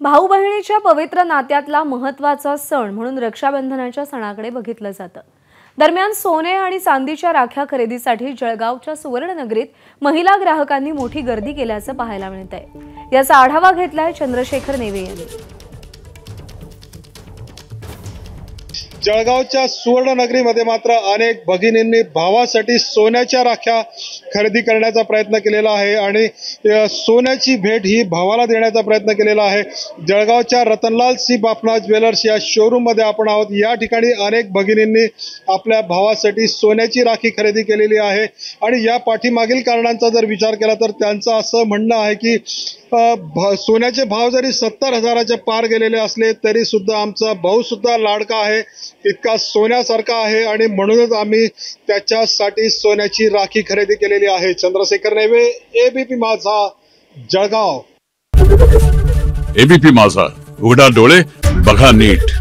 भाऊ बहिणीच्या पवित्र नात्यातला महत्त्वाचा सण म्हणून रक्षाबंधनाच्या सणाकडे बघितलं जातं। दरम्यान सोने आणि चांदीच्या राख्या खरेदीसाठी जळगावच्या सुवर्णनगरीत महिला ग्राहकांनी मोठी गर्दी केल्याचं पाहायला मिळतंय। याचा आढावा घेतलाय चंद्रशेखर नेवे यांनी। जळगावच्या सुवर्णनगरीमध्ये मात्र अनेक भगिनींनी भावासाठी सोन्याच्या राख्या खरेदी करण्याचा प्रयत्न केलेला आहे आणि सोन्याची भेट ही भावाला देण्याचा प्रयत्न केलेला आहे। जळगावच्या रतनलाल सी बापना ज्वेलर्स या शोरूम मध्ये आपण आहोत। या ठिकाणी अनेक भगिनींनी आपल्या भावासाठी सोन्याची राखी खरेदी केलेली आहे आणि या पाठीमागील कारणांचा जर विचार केला तर त्यांचं असं म्हणणं आहे की सोन्याचे भाव जरी 70,000च्या पार गेलेले असले तरी सुद्धा आमचा भाऊ सुद्धा लाडका आहे, इतका सोन्यासारखा आहे आणि म्हणूनच आम्ही त्याच्यासाठी सोन्याची राखी खरेदी केलेली आहे। चंद्रशेखर नेवे, एबीपी माझा, जळगाव। एबीपी माझा, उघडा डोळे बघा नीट।